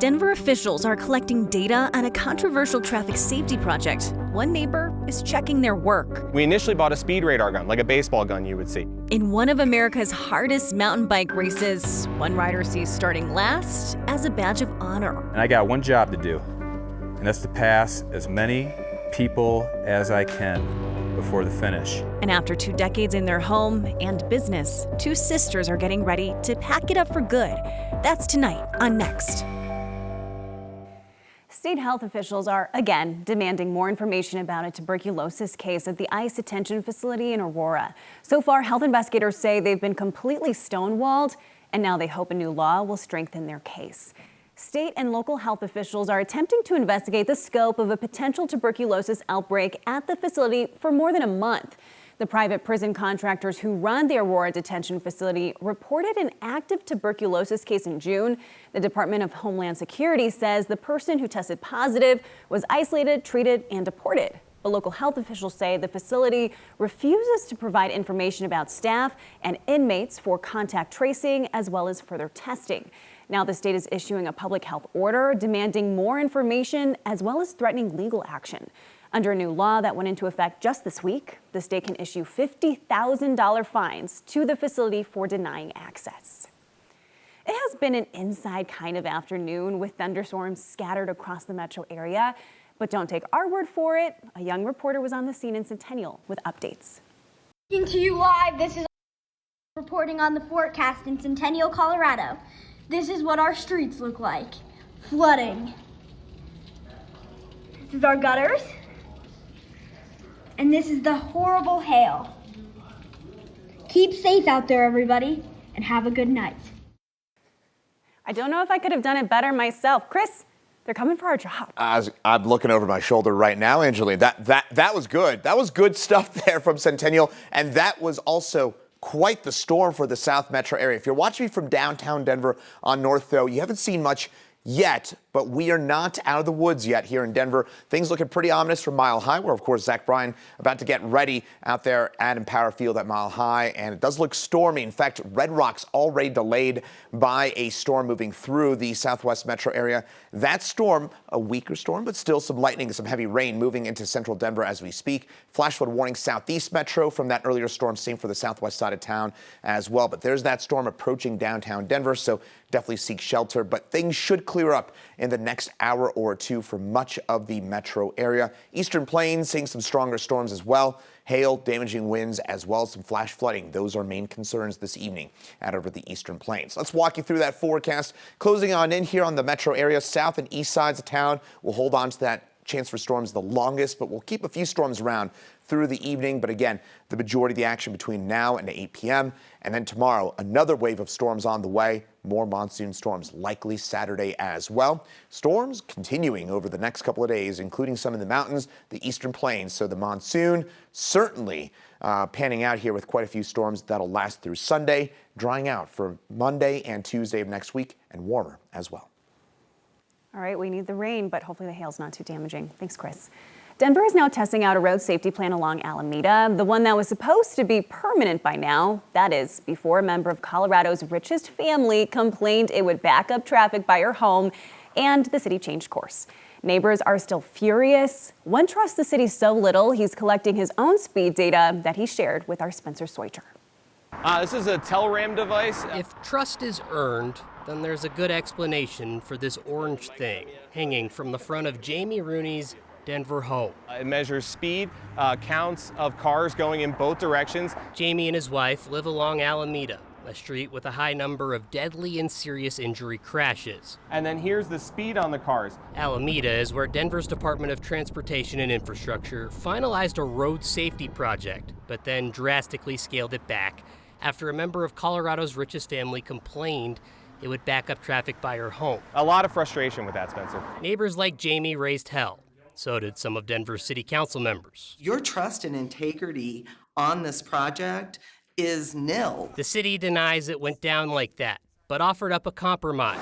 Denver officials are collecting data on a controversial traffic safety project. One neighbor is checking their work. We initially bought a speed radar gun, like a baseball gun you would see. In one of America's hardest mountain bike races, one rider sees starting last as a badge of honor. And I got one job to do, and that's to pass as many people as I can before the finish. And after 2 decades in their home and business, 2 sisters are getting ready to pack it up for good. That's tonight on Next. State health officials are, again, demanding more information about a tuberculosis case at the ICE detention facility in Aurora. So far, health investigators say they've been completely stonewalled, and now they hope a new law will strengthen their case. State and local health officials are attempting to investigate the scope of a potential tuberculosis outbreak at the facility for more than a month. The private prison contractors who run the Aurora detention facility reported an active tuberculosis case in June. The Department of Homeland Security says the person who tested positive was isolated, treated, and deported. But local health officials say the facility refuses to provide information about staff and inmates for contact tracing as well as further testing. Now the state is issuing a public health order demanding more information as well as threatening legal action. Under a new law that went into effect just this week, the state can issue $50,000 fines to the facility for denying access. It has been an inside kind of afternoon with thunderstorms scattered across the metro area. But don't take our word for it. A young reporter was on the scene in Centennial with updates. Speaking to you live, this is reporting on the forecast in Centennial, Colorado. This is what our streets look like. Flooding. This is our gutters. And this is the horrible hail. Keep safe out there, everybody, and have a good night. I don't know if I could have done it better myself. Chris, they're coming for our job. I'm looking over my shoulder right now, Angeline. That was good. That was good stuff there from Centennial. And that was also quite the storm for the South Metro area. If you're watching me from downtown Denver on North, though, you haven't seen much yet, but we are not out of the woods yet here in Denver. Things looking pretty ominous from Mile High, where, of course, Zach Bryan about to get ready out there at Empower Field at Mile High, and it does look stormy. In fact, Red Rock's already delayed by a storm moving through the Southwest Metro area. That storm, a weaker storm, but still some lightning and some heavy rain moving into central Denver as we speak. Flash flood warning Southeast Metro from that earlier storm, same for the southwest side of town as well. But there's that storm approaching downtown Denver, so definitely seek shelter. But things should clear up in the next hour or two for much of the metro area. Eastern Plains seeing some stronger storms as well. Hail, damaging winds, as well as some flash flooding. Those are main concerns this evening out over the Eastern Plains. Let's walk you through that forecast. Closing on in here on the metro area, south and east sides of town. We'll hold on to that chance for storms the longest, but we'll keep a few storms around through the evening. But again, the majority of the action between now and 8 p.m. And then tomorrow, another wave of storms on the way. More monsoon storms likely Saturday as well. Storms continuing over the next couple of days, including some in the mountains, the Eastern Plains. So the monsoon certainly panning out here with quite a few storms that'll last through Sunday, drying out for Monday and Tuesday of next week, and warmer as well. All right, we need the rain, but hopefully the hail's not too damaging. Thanks, Chris. Denver is now testing out a road safety plan along Alameda, the one that was supposed to be permanent by now. That is, before a member of Colorado's richest family complained it would back up traffic by her home, and the city changed course. Neighbors are still furious. One trusts the city so little, he's collecting his own speed data that he shared with our Spencer Soiter. This is a Telram device. If trust is earned, then there's a good explanation for this orange thing hanging from the front of Jamie Rooney's Denver home. It measures speed, counts of cars going in both directions. Jamie and his wife live along Alameda, a street with a high number of deadly and serious injury crashes. And then here's the speed on the cars. Alameda is where Denver's Department of Transportation and Infrastructure finalized a road safety project, but then drastically scaled it back after a member of Colorado's richest family complained it would back up traffic by her home. A lot of frustration with that, Spencer. Neighbors like Jamie raised hell. So did some of Denver's city council members. Your trust and integrity on this project is nil. The city denies it went down like that, but offered up a compromise.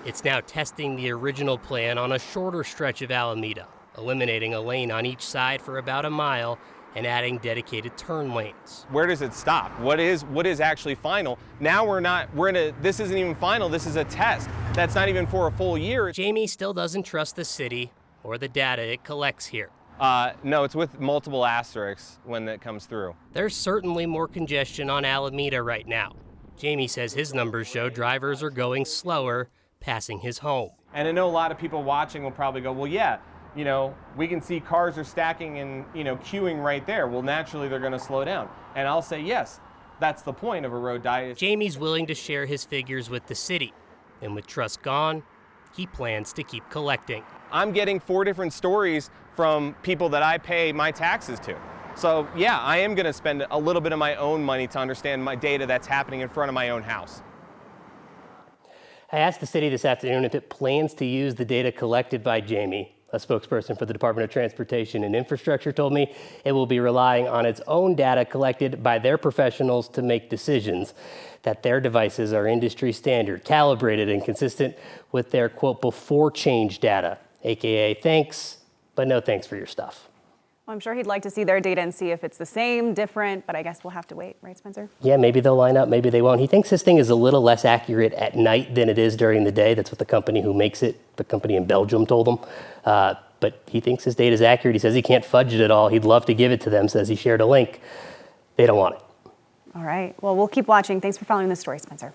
It's now testing the original plan on a shorter stretch of Alameda, eliminating a lane on each side for about a mile and adding dedicated turn lanes. Where does it stop? What is actually final? Now this isn't even final, this is a test. That's not even for a full year. Jamie still doesn't trust the city or the data it collects here. No, it's with multiple asterisks when it comes through. There's certainly more congestion on Alameda right now. Jamie says his numbers show drivers are going slower, passing his home. And I know a lot of people watching will probably go, well, yeah, we can see cars are stacking and, queuing right there. Well, naturally, they're going to slow down. And I'll say, yes, that's the point of a road diet. Jamie's willing to share his figures with the city. And with trust gone, he plans to keep collecting. I'm getting 4 different stories from people that I pay my taxes to. So yeah, I am going to spend a little bit of my own money to understand my data that's happening in front of my own house. I asked the city this afternoon if it plans to use the data collected by Jamie. A spokesperson for the Department of Transportation and Infrastructure told me it will be relying on its own data collected by their professionals to make decisions, that their devices are industry standard, calibrated, and consistent with their, quote, before change data, AKA thanks, but no thanks for your stuff. Well, I'm sure he'd like to see their data and see if it's the same, different, but I guess we'll have to wait, right, Spencer? Yeah, maybe they'll line up, maybe they won't. He thinks this thing is a little less accurate at night than it is during the day. That's what the company who makes it, the company in Belgium, told him. But he thinks his data is accurate. He says he can't fudge it at all. He'd love to give it to them, says he shared a link. They don't want it. All right, well, we'll keep watching. Thanks for following this story, Spencer.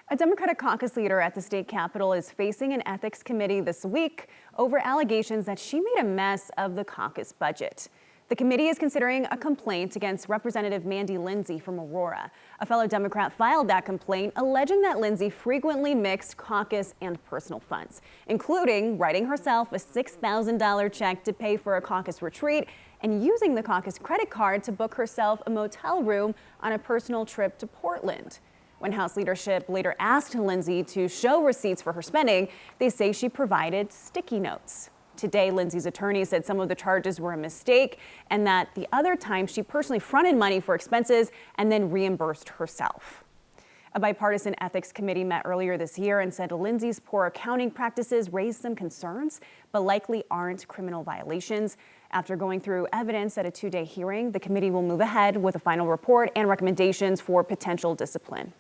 A Democratic caucus leader at the state capitol is facing an ethics committee this week over allegations that she made a mess of the caucus budget. The committee is considering a complaint against Representative Mandy Lindsay from Aurora. A fellow Democrat filed that complaint, alleging that Lindsay frequently mixed caucus and personal funds, including writing herself a $6,000 check to pay for a caucus retreat and using the caucus credit card to book herself a motel room on a personal trip to Portland. When House leadership later asked Lindsay to show receipts for her spending, they say she provided sticky notes. Today, Lindsay's attorney said some of the charges were a mistake and that the other time she personally fronted money for expenses and then reimbursed herself. A bipartisan ethics committee met earlier this year and said Lindsay's poor accounting practices raised some concerns, but likely aren't criminal violations. After going through evidence at a 2-day hearing, the committee will move ahead with a final report and recommendations for potential discipline.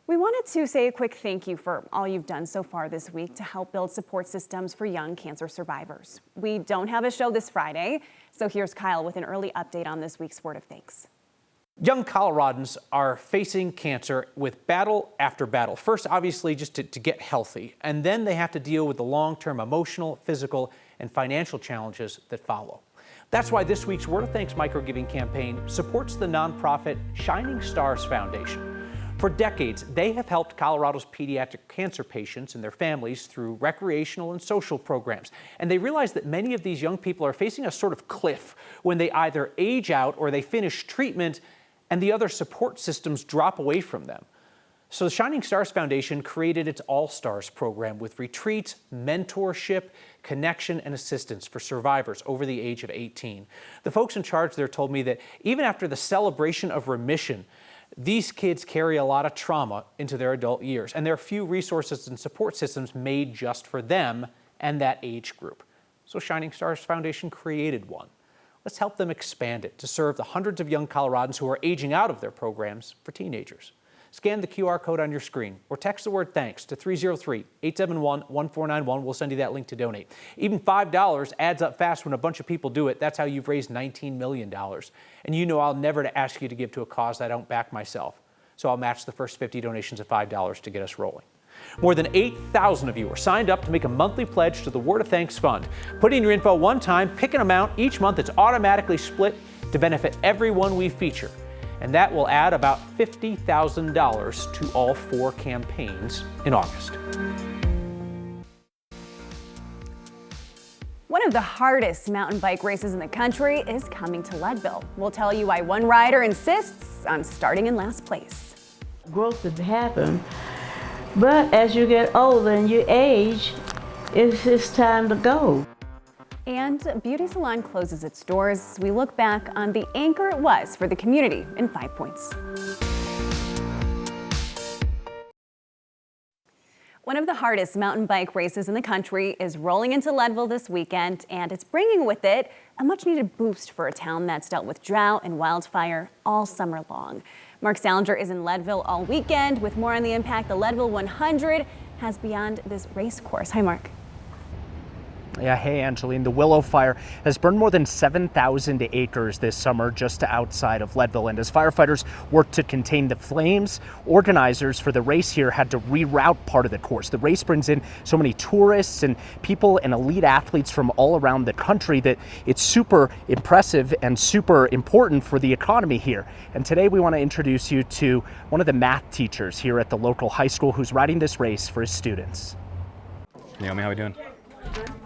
We wanted to say a quick thank you for all you've done so far this week to help build support systems for young cancer survivors. We don't have a show this Friday, so here's Kyle with an early update on this week's Word of Thanks. Young Coloradans are facing cancer with battle after battle. First, obviously, just to get healthy, and then they have to deal with the long-term emotional, physical, and financial challenges that follow. That's why this week's Word of Thanks microgiving campaign supports the nonprofit Shining Stars Foundation. For decades, they have helped Colorado's pediatric cancer patients and their families through recreational and social programs. And they realize that many of these young people are facing a sort of cliff when they either age out or they finish treatment and the other support systems drop away from them. So the Shining Stars Foundation created its All Stars program with retreats, mentorship, connection, and assistance for survivors over the age of 18. The folks in charge there told me that even after the celebration of remission, these kids carry a lot of trauma into their adult years, and there are few resources and support systems made just for them and that age group. So Shining Stars Foundation created one. Let's help them expand it to serve the hundreds of young Coloradans who are aging out of their programs for teenagers. Scan the QR code on your screen or text the word THANKS to 303-871-1491. We'll send you that link to donate. Even $5 adds up fast when a bunch of people do it. That's how you've raised $19 million. And you know I'll never ask you to give to a cause I don't back myself. So I'll match the first 50 donations at $5 to get us rolling. More than 8,000 of you are signed up to make a monthly pledge to the Word of Thanks Fund. Put in your info one time, pick an amount. Each month it's automatically split to benefit everyone we feature. And that will add about $50,000 to all 4 campaigns in August. One of the hardest mountain bike races in the country is coming to Leadville. We'll tell you why one rider insists on starting in last place. Growth would happen, but as you get older and you age, it's time to go. And Beauty Salon closes its doors. We look back on the anchor it was for the community in 5 points. One of the hardest mountain bike races in the country is rolling into Leadville this weekend, and it's bringing with it a much-needed boost for a town that's dealt with drought and wildfire all summer long. Mark Salinger is in Leadville all weekend with more on the impact the Leadville 100 has beyond this race course. Hi, Mark. Yeah, hey, Angeline. The Willow Fire has burned more than 7,000 acres this summer just outside of Leadville. And as firefighters worked to contain the flames, organizers for the race here had to reroute part of the course. The race brings in so many tourists and people and elite athletes from all around the country that it's super impressive and super important for the economy here. And today we want to introduce you to one of the math teachers here at the local high school who's riding this race for his students. Naomi, how we doing?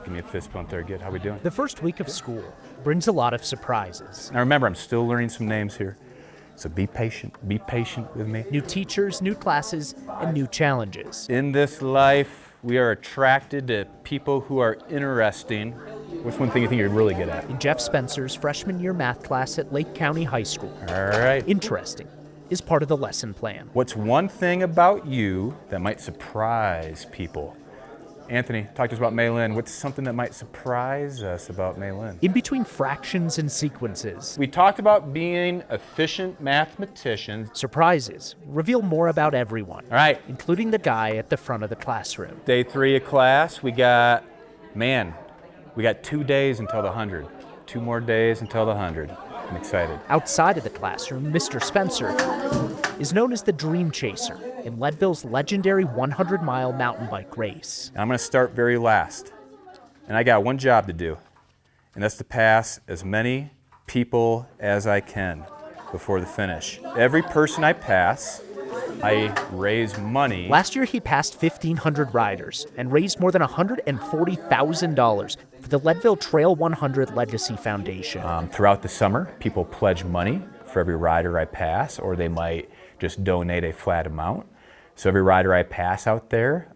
Give me a fist bump there. Good. How we doing? The first week of school brings a lot of surprises. Now remember, I'm still learning some names here, so be patient. Be patient with me. New teachers, new classes, and new challenges. In this life, we are attracted to people who are interesting. What's one thing you think you're really good at? In Jeff Spencer's freshman year math class at Lake County High School. All right. Interesting is part of the lesson plan. What's one thing about you that might surprise people? Anthony, talk to us about Maylin. What's something that might surprise us about Maylin? In between fractions and sequences, We talked about being efficient mathematicians. surprises reveal more about everyone, All right, including the guy at the front of the classroom. day 3 of class, we got 2 days until the 100. 2 more days until the 100. I'm excited. Outside of the classroom, Mr. Spencer is known as the Dream Chaser in Leadville's legendary 100-mile mountain bike race. And I'm going to start very last. And I got one job to do, and that's to pass as many people as I can before the finish. Every person I pass, I raise money. Last year, he passed 1,500 riders and raised more than $140,000 for the Leadville Trail 100 Legacy Foundation. Throughout the summer, people pledge money for every rider I pass, or they might just donate a flat amount. So every rider I pass out there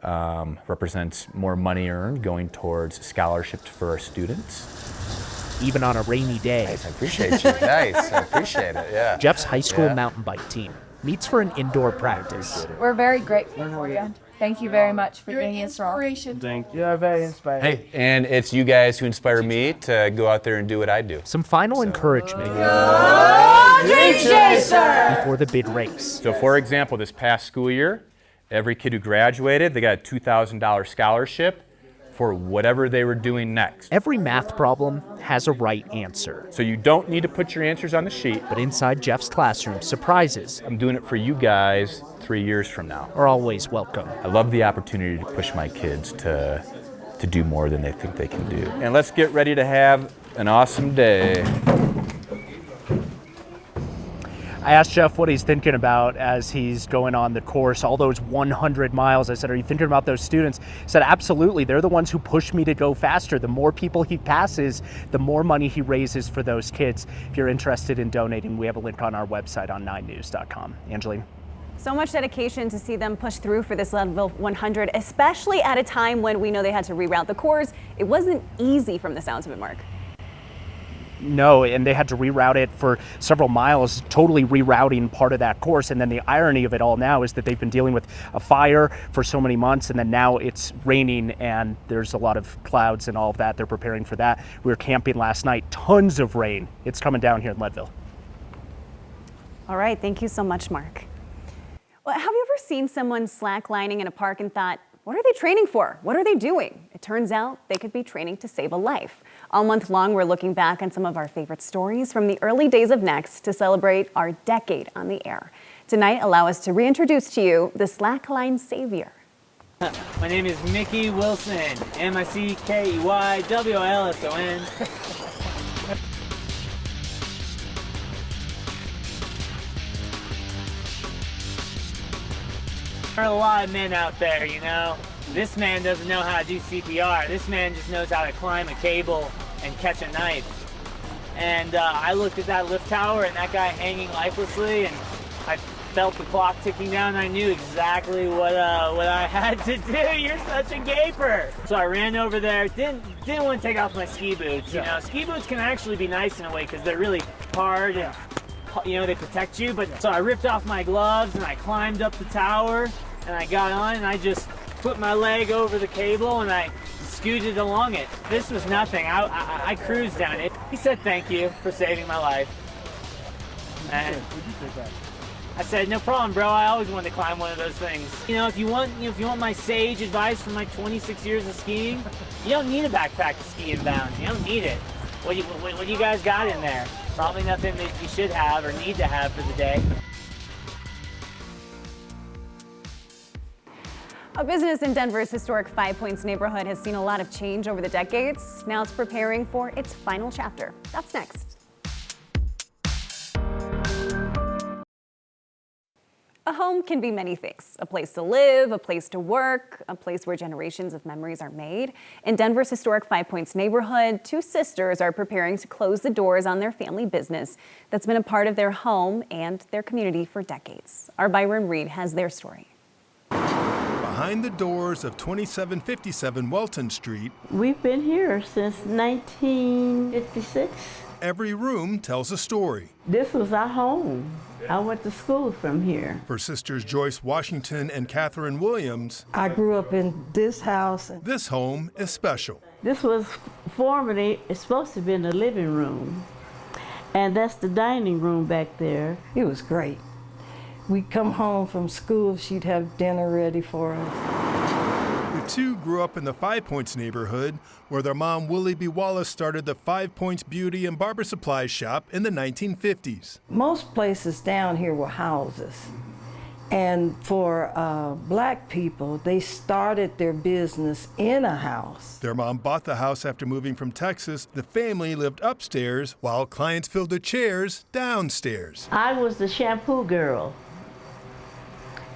represents more money earned going towards scholarships for our students. Even on a rainy day, Nice, I appreciate you. Nice, I appreciate it, yeah. Jeff's high school mountain bike team meets for an indoor practice. We're very grateful for you. Thank you very much for doing this role. Thank you. You're very inspiring. Hey, and it's you guys who inspire me to go out there and do what I do. Some final encouragement Dream Chaser! before the big race. So for example, this past school year, every kid who graduated, they got a $2,000 scholarship for whatever they were doing next. Every math problem has a right answer. So you don't need to put your answers on the sheet. But inside Jeff's classroom, surprises I'm doing it for you guys 3 years from now. are always welcome. I love the opportunity to push my kids to do more than they think they can do. And let's get ready to have an awesome day. I asked Jeff what he's thinking about as he's going on the course, all those 100 miles. I said, are you thinking about those students? He said, absolutely. They're the ones who push me to go faster. The more people he passes, the more money he raises for those kids. If you're interested in donating, we have a link on our website on 9news.com. Angeline. So much dedication to see them push through for this Leadville 100, especially at a time when we know they had to reroute the course. It wasn't easy from the sounds of it, Mark. No, and they had to reroute it for several miles, totally rerouting part of that course. And then the irony of it all now is that they've been dealing with a fire for so many months, and then now it's raining and there's a lot of clouds and all of that. They're preparing for that. We were camping last night, tons of rain. It's coming down here in Leadville. All right, thank you so much, Mark. Well, have you ever seen someone slacklining in a park and thought, what are they training for? What are they doing? It turns out they could be training to save a life. All month long, we're looking back on some of our favorite stories from the early days of Next to celebrate our decade on the air. Tonight, allow us to reintroduce to you the Slackline savior. My name is Mickey Wilson. MICKEYWILSON. There are a lot of men out there, you know. This man doesn't know how to do CPR. This man just knows how to climb a cable and catch a knife. And I looked at that lift tower and that guy hanging lifelessly, and I felt the clock ticking down, and I knew exactly what I had to do. You're such a gaper. So I ran over there. Didn't want to take off my ski boots. You know, ski boots can actually be nice in a way because they're really hard and they protect you. But so I ripped off my gloves and I climbed up the tower and I got on and I just put my leg over the cable and I scooted along it. This was nothing. I cruised down it. He said thank you for saving my life. And I said, no problem, bro. I always wanted to climb one of those things. You know, if you want my sage advice from my 26 years of skiing, you don't need a backpack to ski in bounds. You don't need it. What do you guys got in there? Probably nothing that you should have or need to have for the day. A business in Denver's historic Five Points neighborhood has seen a lot of change over the decades. Now it's preparing for its final chapter. That's next. A home can be many things. A place to live, a place to work, a place where generations of memories are made. In Denver's historic Five Points neighborhood, two sisters are preparing to close the doors on their family business that's been a part of their home and their community for decades. Our Byron Reed has their story. Behind the doors of 2757 Welton Street, We've been here since 1956. every room tells a story. This was our home. I went to school from here. For sisters Joyce Washington and Catherine Williams, I grew up in this house. this home is special. This was formerly, it's supposed to be in the living room. And that's the dining room back there. It was great. We'd come home from school, she'd have dinner ready for us. The two grew up in the Five Points neighborhood, where their mom, Willie B. Wallace, started the Five Points Beauty and Barber Supply Shop in the 1950s. Most places down here were houses. And for black people, they started their business in a house. Their mom bought the house after moving from Texas. The family lived upstairs, while clients filled the chairs downstairs. I was the shampoo girl.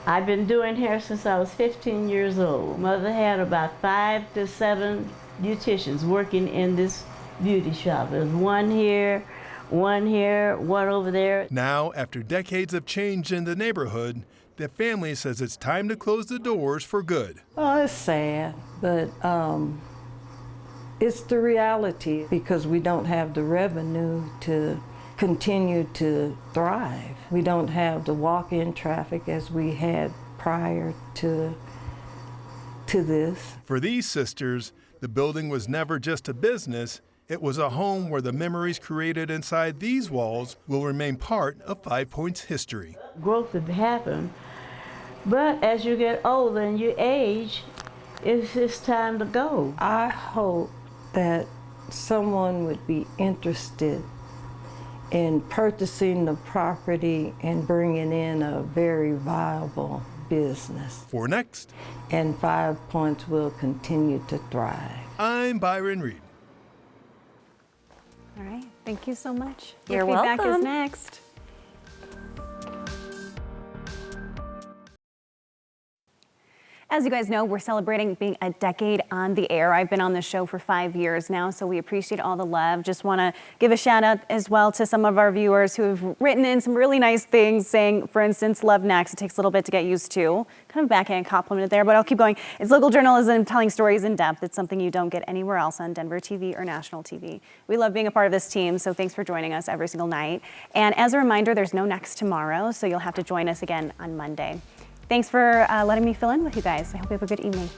I've been doing hair since I was 15 years old. Mother had about 5 to 7 beauticians working in this beauty shop. There's one here, one over there. Now, after decades of change in the neighborhood, the family says it's time to close the doors for good. Oh, it's sad, but it's the reality because we don't have the revenue to continue to thrive. We don't have the walk-in traffic as we had prior to this. For these sisters, the building was never just a business. It was a home where the memories created inside these walls will remain part of Five Points history. Growth would happen, but as you get older and you age, it's time to go. I hope that someone would be interested in purchasing the property and bringing in a very viable business. For next, and 5 Points will continue to thrive. I'm Byron Reed. All right, thank you so much. You're Your feedback welcome. is next. As you guys know, we're celebrating being a decade on the air. I've been on the show for 5 years now, so we appreciate all the love. Just want to give a shout out as well to some of our viewers who have written in some really nice things saying, for instance, love next. It takes a little bit to get used to. Kind of backhand compliment there, but I'll keep going. It's local journalism telling stories in depth. It's something you don't get anywhere else on Denver TV or national TV. We love being a part of this team, so thanks for joining us every single night. And as a reminder, there's no next tomorrow, so you'll have to join us again on Monday. Thanks for letting me fill in with you guys. I hope you have a good evening.